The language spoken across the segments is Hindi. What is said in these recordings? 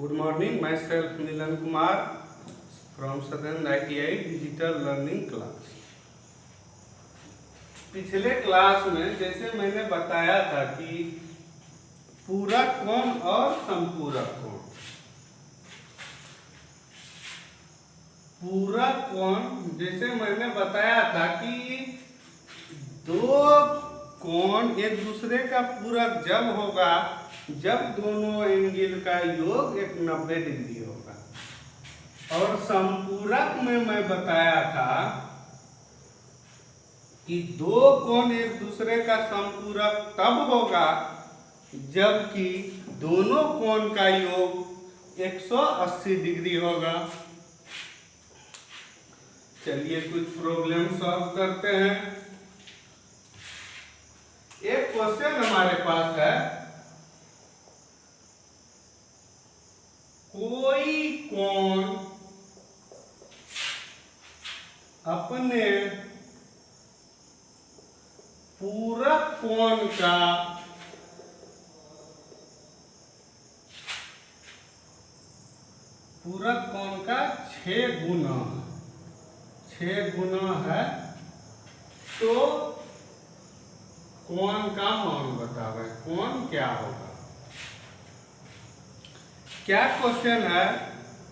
Good morning, myself Milan Kumar from Southern ITI Digital Learning Class. पिछले क्लास में जैसे मैंने बताया था कि पूरक कोण और समपूरक कोण। पूरक कोण जैसे मैंने बताया था कि दो कोण एक दूसरे का पूरक जब होगा जब दोनों एंगल का योग 90 डिग्री होगा। और समपूरक में मैं बताया था कि दो कोण एक दूसरे का समपूरक तब होगा जबकि दोनों कोण का योग 180 डिग्री होगा। चलिए कुछ प्रॉब्लम सॉल्व करते हैं। एक क्वेश्चन हमारे पास है, कोई कोण अपने पूरक कोण का पूरक कोण का 6 गुना है तो कोण का मान बतावे। कोण क्या होगा? क्या क्वेश्चन है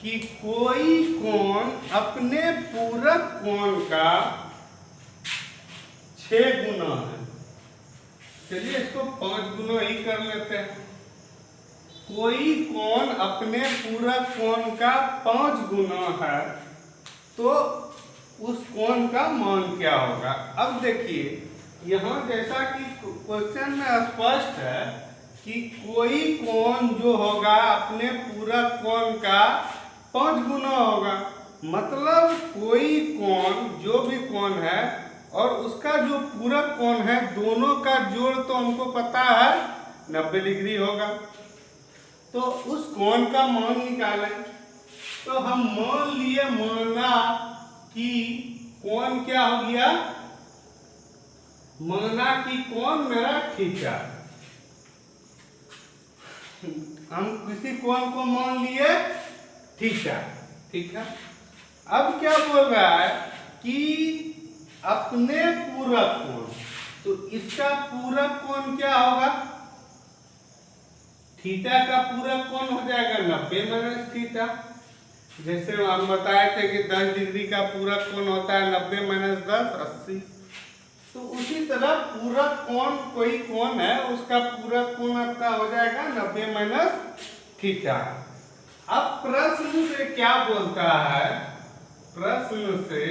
कि कोई कोण अपने पूरक कोण का 6 गुना है। चलिए इसको 5 गुना ही कर लेते हैं। कोई कोण अपने पूरक कोण का 5 गुना है तो उस कोण का मान क्या होगा? अब देखिए यहाँ जैसा कि क्वेश्चन में स्पष्ट है कि कोई कोण जो होगा अपने पूरक कोण का 5 गुना होगा। मतलब कोई कोण जो भी कोण है और उसका जो पूरक कोण है दोनों का जोड़ तो हमको पता है 90 डिग्री होगा। तो उस कोण का मान निकालें। तो हम माना कि कोण क्या हो गया? माना कि कोण मेरा थीटा। हम किसी कोण को मान लिए थीटा, ठीक है। अब क्या बोल रहा है कि अपने पूरक कोण, तो इसका पूरक कोण क्या होगा? थीटा का पूरक कोण हो जाएगा 90 माइनस थीटा। जैसे हम बताए थे कि 10 डिग्री का पूरक कोण होता है 90 माइनस 10 80। तो उसी तरह पूरक कोण कोई कोण है उसका पूरक कोण आपका हो जाएगा 90 माइनस थीटा। अब प्रश्न से क्या बोलता है? प्रश्न से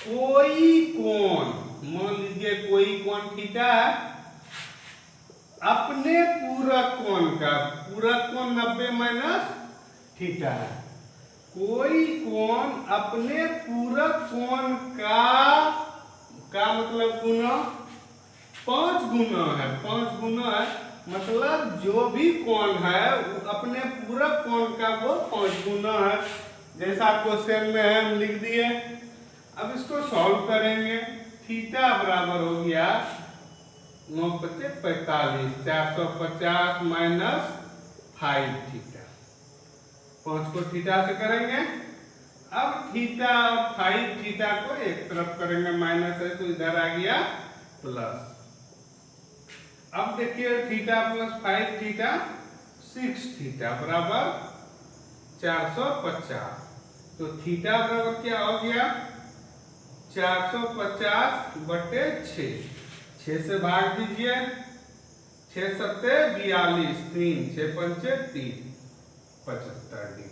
कोई कोण, मान लीजिए कोई कोण थीटा है, अपने पूरक कोण का पूरक कोण 90 माइनस थीटा है। कोई कोण अपने पूरक कोण का मतलब गुना 5 गुना है। 5 गुना है मतलब जो भी कोण है वो अपने पूरक कोण का वो 5 गुना है। जैसा क्वेश्चन में है हम लिख दिए। अब इसको सॉल्व करेंगे। थीटा बराबर हो गया 9 × 5 = 45, 450 माइनस 5 थीटा। 5 को थीटा से करेंगे। अब थीटा और 5 थीटा को एक तरफ करेंगे, माइनस है तो इधर आ गया प्लस। अब देखिए थीटा प्लस 5 थीटा 6 थीटा बराबर 450। तो थीटा बराबर क्या हो गया? 450/6। 6 से भाग दीजिए। 6 × 7 = 42, 3 × 6 = 3 75 डिग्री।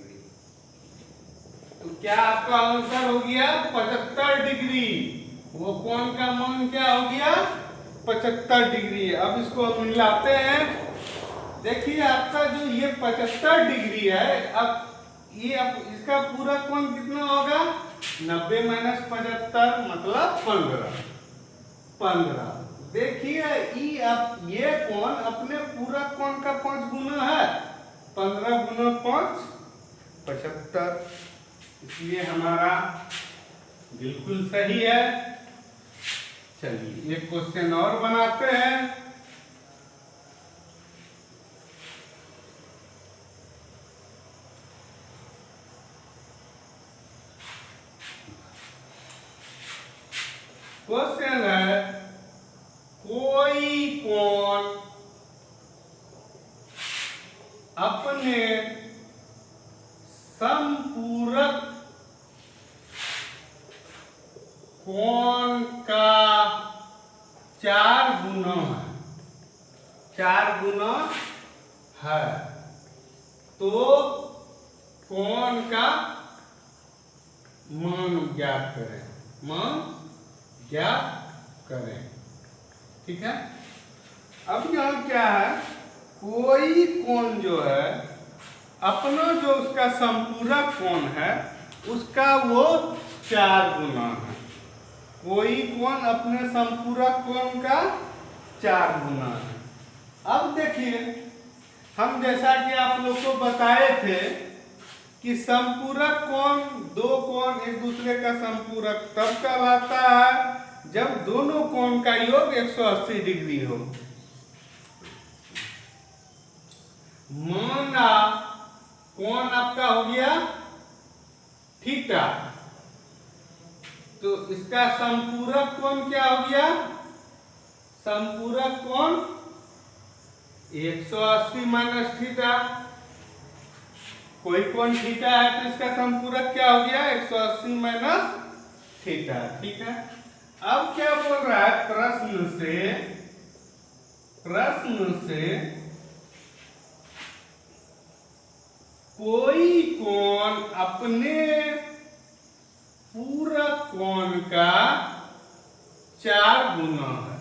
तो क्या आपका आंसर हो गया 75 डिग्री। वो कोण का मान क्या हो गया? 75 डिग्री। अब इसको हम मिलाते हैं। देखिए आपका जो ये 75 डिग्री है, अब इसका पूरा कोण कितना होगा? 90 माइनस 75 मतलब 15। देखिए ये कोण अपने पूरा कोण का 5 गुना है। 15 गुना 5 75, इसलिए हमारा बिल्कुल सही है। चलिए एक क्वेश्चन और बनाते हैं। क्वेश्चन है कोई कोण अपने समपूरक कोण का 4 गुना है, 4 गुना है, तो कोण का मान ज्ञात करें, मान ज्ञात करें। ठीक है। अब यहाँ क्या है, कोई कोण जो है अपना जो उसका संपूरक कोण है उसका वो 4 गुना है। कोई कोण अपने संपूरक कोण का 4 गुना है। अब देखिए, हम जैसा कि आप लोग को बताए थे कि संपूरक कोण, दो कोण एक दूसरे का संपूरक तब कहलाता है जब दोनों कोण का योग 180 डिग्री हो। माना कोण आपका हो गया थीटा, तो इसका संपूरक कोण क्या हो गया, संपूरक कोण 180 माइनस थीटा। कोई कोण थीटा है तो इसका संपूरक क्या हो गया, 180 माइनस थीटा। ठीक है। अब क्या बोल रहा है, प्रश्न से कोई कोण अपने पूरक कोण का 4 गुना है।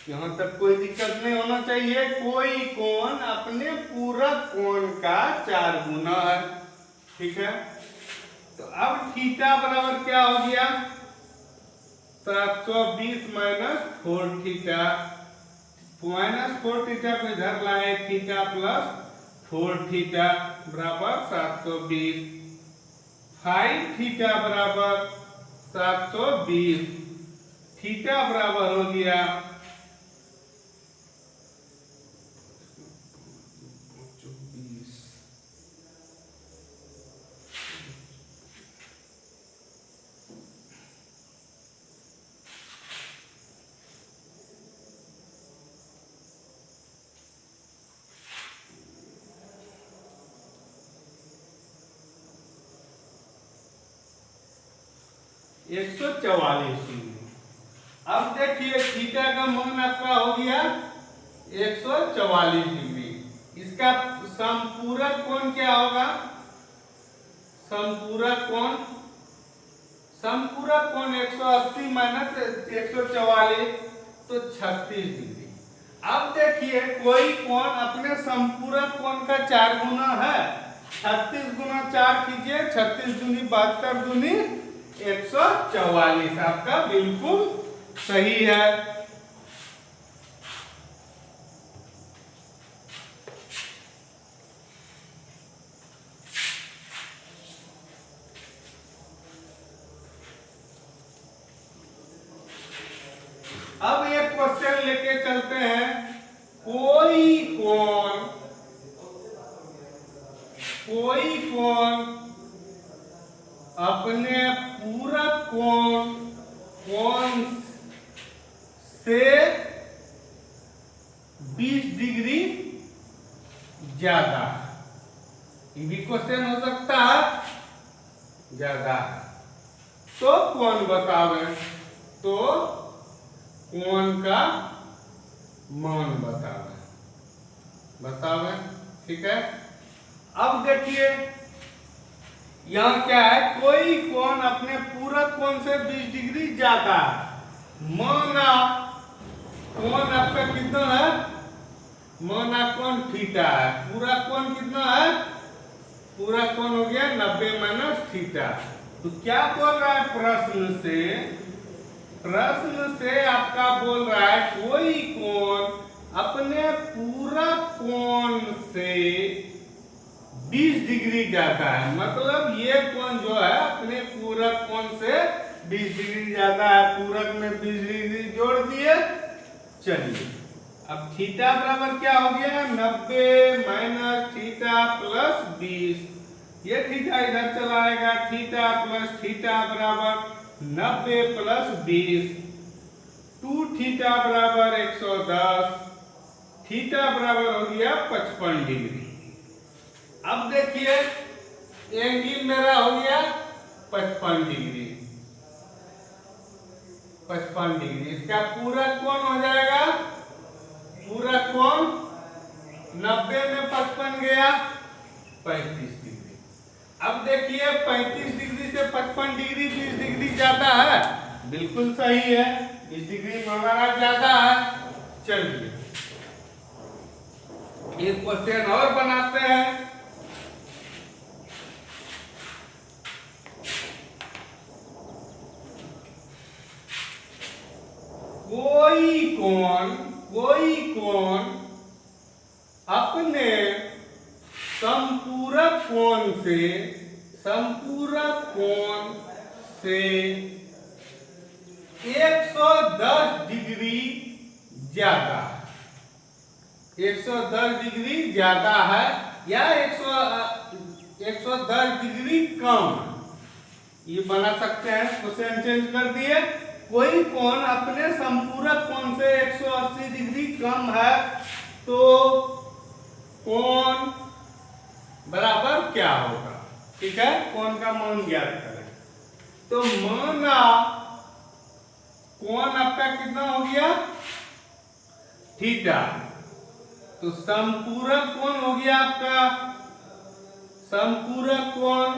यहां तक कोई दिक्कत नहीं होना चाहिए। कोई कोण अपने पूरक कोण का 4 गुना है। ठीक है। तो अब थीटा बराबर क्या हो गया, 720 माइनस 4 थीटा। माइनस 4 थीटा को इधर लाए, थीटा प्लस 4 थीटा बराबर 720। 5 थीटा बराबर 720, थीटा बराबर हो गया 144 डिग्री। अब देखिए थीटा का मान आपका हो गया 144 डिग्री। इसका संपूरक कोण क्या होगा, संपूरक कोण 180 माइनस 144 तो 36 डिग्री। अब देखिए कोई कोण अपने संपूरक कोण का 4 गुना है। 36 गुना 4 कीजिए, 36 दूनी 72 दूनी 144, आपका बिल्कुल सही है। अब एक क्वेश्चन लेके चलते हैं। कोई कोण अपने पूरक कोण से 20 डिग्री ज्यादा। ये भी क्वेश्चन हो सकता है, ज्यादा तो कोण बतावे, तो कोण का मान बतावे। ठीक है। अब देखिए यहाँ क्या है, कोई कोण अपने पूरक कोण से 20 डिग्री ज्यादा है। माना कोण आपका कितना है, माना कोण थीटा है, पूरक कोण कितना है, पूरक कोण हो गया 90 माइनस थीटा। तो क्या बोल रहा है प्रश्न से आपका बोल रहा है कोई कोण अपने पूरक कोण से 20 डिग्री ज्यादा है। मतलब ये कोण जो है अपने पूरक कोण से 20 डिग्री ज्यादा है। पूरक में 20 डिग्री जोड़ दिए। चलिए अब थीटा बराबर क्या हो गया, 90 माइनस थीटा प्लस 20। ये थीटा इधर चला आएगा, थीटा प्लस थीटा बराबर 90 प्लस 20, 2 थीटा बराबर 110, थीटा बराबर हो गया 55 डिग्री। अब देखिए एंगल मेरा हो गया 55 डिग्री, 55 डिग्री। इसका पूरा कोण हो जाएगा, पूरा कोण 90 में 55 गया 35 डिग्री। अब देखिए 35 डिग्री से 55 डिग्री 20 डिग्री ज्यादा है, बिल्कुल सही है, 20 डिग्री हमारा ज्यादा है। चलिए एक क्वेश्चन और बनाते हैं। कोई कोण अपने संपूरक कोण से 110 डिग्री ज्यादा, 110 डिग्री ज्यादा है या 110 डिग्री कम, ये बना सकते हैं। क्वेश्चन चेंज कर दिए। कोई कोण अपने संपूरक कोण से 180 डिग्री कम है तो कोण बराबर क्या होगा, ठीक है। कोण का मान ज्ञात करें। तो माना कोण आपका कितना हो गया थीटा, तो संपूरक कोण हो गया आपका, संपूरक कोण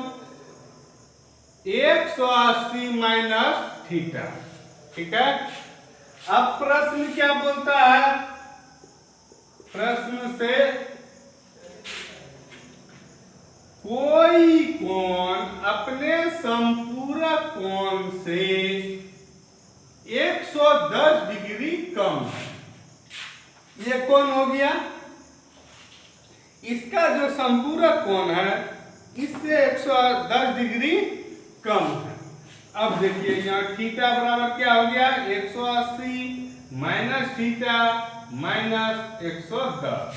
180 माइनस थीटा, ठीक है। अब प्रश्न क्या बोलता है, प्रश्न से कोई कोण अपने संपूरक कोण से 110 डिग्री कम है, ये कोण हो गया। इसका जो संपूरक कोण है इससे 110 डिग्री कम है। अब देखिए यहाँ थीटा बराबर क्या हो गया 180 माइनस थीटा माइनस 110,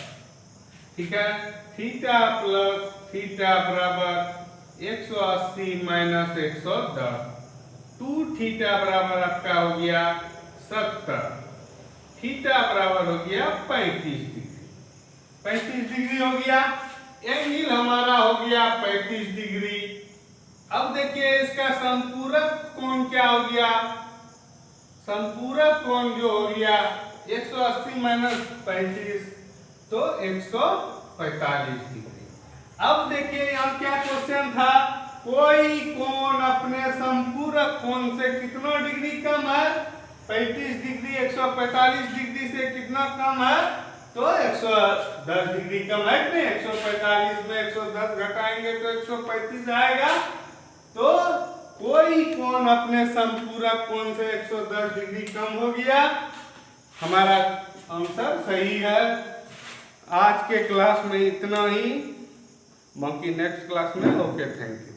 ठीक है। थीटा प्लस थीटा बराबर 180 माइनस 110, 2 थीटा बराबर आपका हो गया 70, थीटा बराबर हो गया 35 डिग्री, 35 डिग्री हो गया। एंगल हमारा हो गया 35 डिग्री। अब देखिए इसका संपूरक कोण क्या हो गया, संपूरक कोण जो हो गया 180 माइनस 35 तो 145 डिग्री। अब देखिए यहाँ क्या क्वेश्चन था, कोई कोण अपने संपूरक कोण से कितना डिग्री कम है, 35 डिग्री 145 डिग्री से कितना कम है, तो 110 डिग्री कम है कि नहीं। 145 में 110 घटाएंगे तो 135 आएगा। तो कोई कोण अपने संपूरक कोण से 110 डिग्री कम हो गया, हमारा आंसर सही है। आज के क्लास में इतना ही, बाकी नेक्स्ट क्लास में। Okay, thank you.